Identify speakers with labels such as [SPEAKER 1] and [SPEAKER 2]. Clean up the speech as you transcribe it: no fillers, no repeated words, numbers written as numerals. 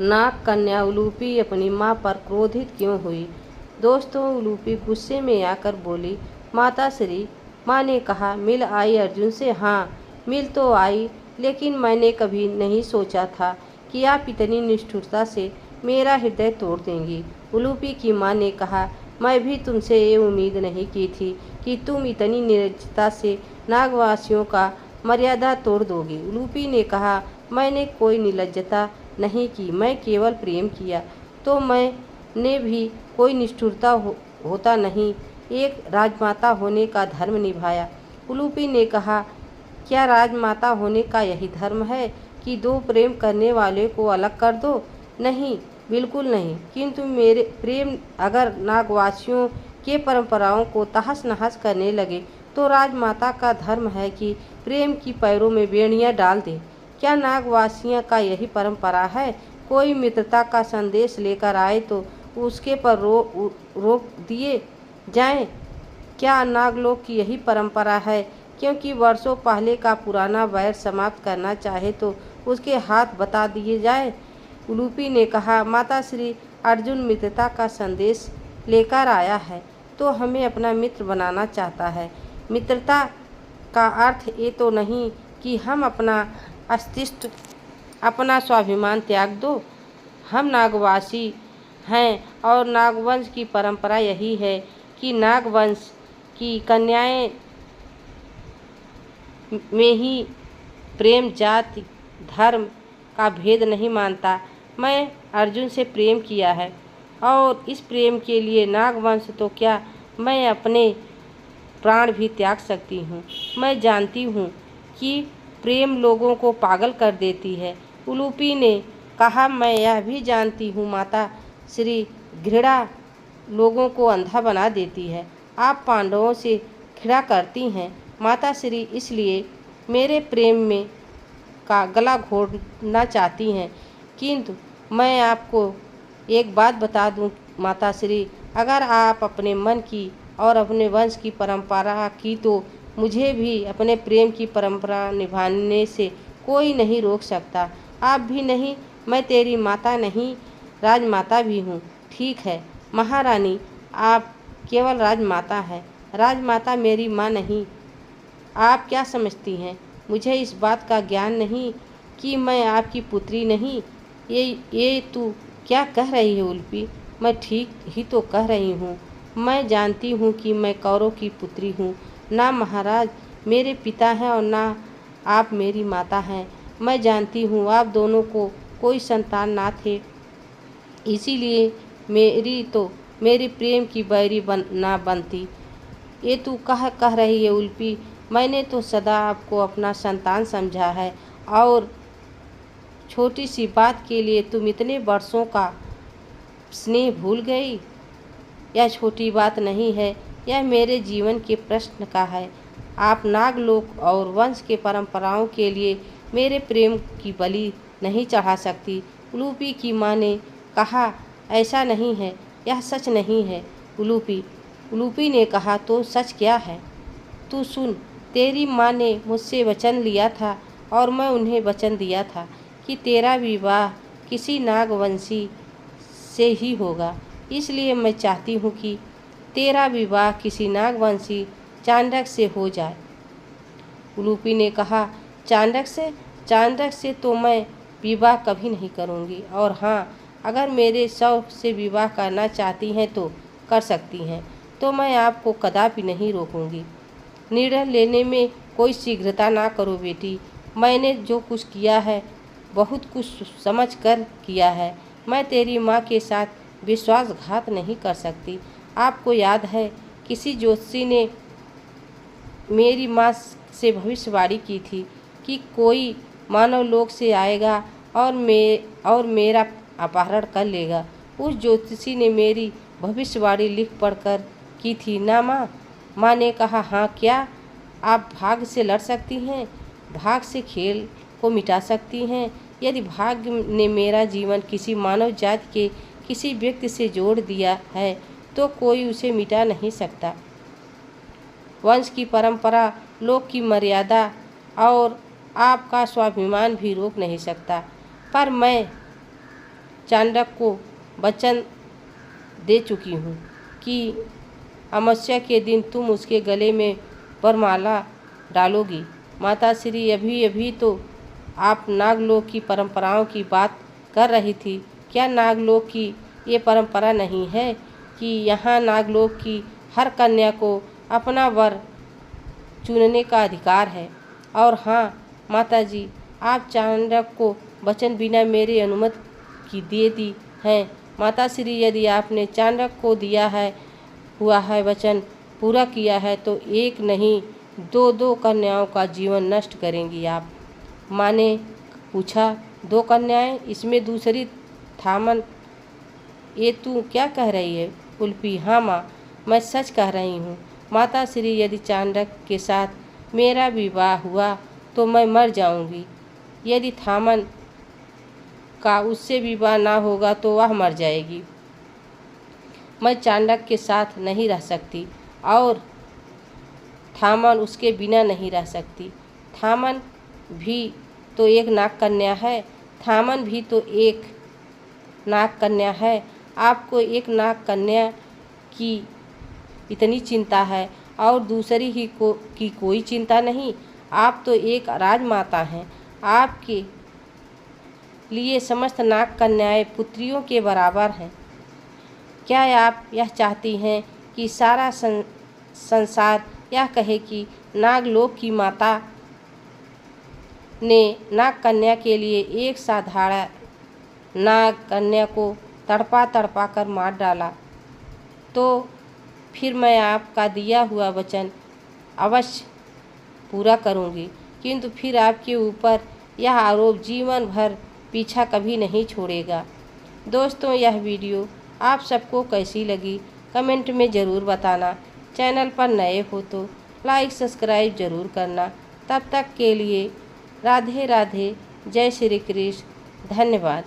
[SPEAKER 1] नाग कन्या उलूपी अपनी माँ पर क्रोधित क्यों हुई। दोस्तों, उलूपी गुस्से में आकर बोली, माता श्री। माँ ने कहा, मिल आई अर्जुन से। हाँ, मिल तो आई, लेकिन मैंने कभी नहीं सोचा था कि आप इतनी निष्ठुरता से मेरा हृदय तोड़ देंगी। उलूपी की माँ ने कहा, मैं भी तुमसे ये उम्मीद नहीं की थी कि तुम इतनी निर्लज्जता से नागवासियों का मर्यादा तोड़ दोगी। उलूपी ने कहा, मैंने कोई निर्लज्जता नहीं की, मैं केवल प्रेम किया। तो मैंने भी कोई निष्ठुरता होता नहीं, एक राजमाता होने का धर्म निभाया। उलूपी ने कहा, क्या राजमाता होने का यही धर्म है कि दो प्रेम करने वाले को अलग कर दो? नहीं, बिल्कुल नहीं। किंतु मेरे प्रेम अगर नागवासियों के परंपराओं को तहस नहस करने लगे तो राजमाता का धर्म है कि प्रेम की पैरों में बेड़ियां डाल दे। क्या नागवासियों का यही परंपरा है? कोई मित्रता का संदेश लेकर आए तो उसके पर रोक दिए जाएं। क्या नागलोक की यही परंपरा है? क्योंकि वर्षों पहले का पुराना वैर समाप्त करना चाहे तो उसके हाथ बता दिए जाए। उलूपी ने कहा, माता श्री, अर्जुन मित्रता का संदेश लेकर आया है तो हमें अपना मित्र बनाना चाहता है। मित्रता का अर्थ ये तो नहीं कि हम अपना अस्तित्व, अपना स्वाभिमान त्याग दो। हम नागवासी हैं और नागवंश की परंपरा यही है कि नागवंश की कन्याएं में ही प्रेम जाति धर्म का भेद नहीं मानता। मैं अर्जुन से प्रेम किया है और इस प्रेम के लिए नागवंश तो क्या, मैं अपने प्राण भी त्याग सकती हूँ। मैं जानती हूँ कि प्रेम लोगों को पागल कर देती है। उलूपी ने कहा, मैं यह भी जानती हूँ माता श्री, घृणा लोगों को अंधा बना देती है। आप पांडवों से घृणा करती हैं माता श्री, इसलिए मेरे प्रेम में का गला घोटना चाहती हैं। किंतु मैं आपको एक बात बता दूं माता श्री, अगर आप अपने मन की और अपने वंश की परंपरा की तो मुझे भी अपने प्रेम की परंपरा निभाने से कोई नहीं रोक सकता। आप भी नहीं, मैं तेरी माता नहीं, राजमाता भी हूँ। ठीक है महारानी, आप केवल राजमाता हैं, राजमाता मेरी माँ नहीं। आप क्या समझती हैं? मुझे इस बात का ज्ञान नहीं कि मैं आपकी पुत्री नहीं। ये तू क्या कह रही है उलूपी? मैं ठीक ही तो कह रही हूँ। मैं जानती हूँ कि मैं कौरव की पुत्री हूँ। ना महाराज मेरे पिता हैं और ना आप मेरी माता हैं। मैं जानती हूँ आप दोनों को कोई संतान ना थे, इसीलिए मेरी प्रेम की बैरी ना बनती। ये तू कह रही है उलूपी? मैंने तो सदा आपको अपना संतान समझा है और छोटी सी बात के लिए तुम इतने वर्षों का स्नेह भूल गई। यह छोटी बात नहीं है, यह मेरे जीवन के प्रश्न का है। आप नागलोक और वंश के परंपराओं के लिए मेरे प्रेम की बलि नहीं चढ़ा सकती। उलूपी की माँ ने कहा, ऐसा नहीं है, यह सच नहीं है उलूपी ने कहा, तो सच क्या है? तू सुन, तेरी माँ ने मुझसे वचन लिया था और मैं उन्हें वचन दिया था कि तेरा विवाह किसी नागवंशी से ही होगा। इसलिए मैं चाहती हूँ कि तेरा विवाह किसी नागवंशी चांडक से हो जाए। उलूपी ने कहा, चांडक से तो मैं विवाह कभी नहीं करूँगी। और हाँ, अगर मेरे शौक से विवाह करना चाहती हैं तो कर सकती हैं, तो मैं आपको कदापि नहीं रोकूंगी। निर्णय लेने में कोई शीघ्रता ना करो बेटी। मैंने जो कुछ किया है बहुत कुछ समझ कर किया है। मैं तेरी माँ के साथ विश्वासघात नहीं कर सकती। आपको याद है किसी ज्योतिषी ने मेरी माँ से भविष्यवाणी की थी कि कोई मानव लोक से आएगा और मेरा अपहरण कर लेगा। उस ज्योतिषी ने मेरी भविष्यवाणी लिख पढ़कर की थी ना माँ? माँ ने कहा, हाँ। क्या आप भाग्य से लड़ सकती हैं? भाग्य से खेल को मिटा सकती हैं? यदि भाग्य ने मेरा जीवन किसी मानव जाति के किसी व्यक्ति से जोड़ दिया है तो कोई उसे मिटा नहीं सकता। वंश की परंपरा, लोक की मर्यादा और आपका स्वाभिमान भी रोक नहीं सकता। पर मैं चाणक्य को वचन दे चुकी हूँ कि अमावस्या के दिन तुम उसके गले में वरमाला डालोगी। माताश्री, अभी तो आप नागलोक की परंपराओं की बात कर रही थी। क्या नागलोक की ये परंपरा नहीं है कि यहाँ नागलोक की हर कन्या को अपना वर चुनने का अधिकार है? और हाँ माताजी, आप चाणक्य को वचन बिना मेरे अनुमति की दे दी हैं। माताश्री, यदि आपने चाणक्य को दिया हुआ है वचन पूरा किया है तो एक नहीं दो कन्याओं का जीवन नष्ट करेंगी आप। माँ ने पूछा, 2 कन्याएं? इसमें दूसरी थामन। ये तू क्या कह रही है उल्पी? हाँ माँ, मैं सच कह रही हूँ। माताश्री, यदि चाणक्य के साथ मेरा विवाह हुआ तो मैं मर जाऊंगी। यदि थामन का उससे विवाह ना होगा तो वह मर जाएगी। मैं चाणक्य के साथ नहीं रह सकती और थामन उसके बिना नहीं रह सकती। थामन भी तो एक नाग कन्या है। थामन भी तो एक नाग कन्या है। आपको एक नाग कन्या की इतनी चिंता है और दूसरी की कोई चिंता नहीं। आप तो एक राजमाता हैं। आपके लिए समस्त नाग कन्याएं पुत्रियों के बराबर हैं। क्या आप यह चाहती हैं कि सारा संसार यह कहे कि नागलोक की माता ने नाग कन्या के लिए एक साधारण नाग कन्या को तड़पा कर मार डाला? तो फिर मैं आपका दिया हुआ वचन अवश्य पूरा करूंगी, किंतु फिर आपके ऊपर यह आरोप जीवन भर पीछा कभी नहीं छोड़ेगा। दोस्तों, यह वीडियो आप सबको कैसी लगी कमेंट में ज़रूर बताना। चैनल पर नए हो तो लाइक सब्सक्राइब ज़रूर करना। तब तक के लिए राधे राधे, जय श्री कृष्ण, धन्यवाद।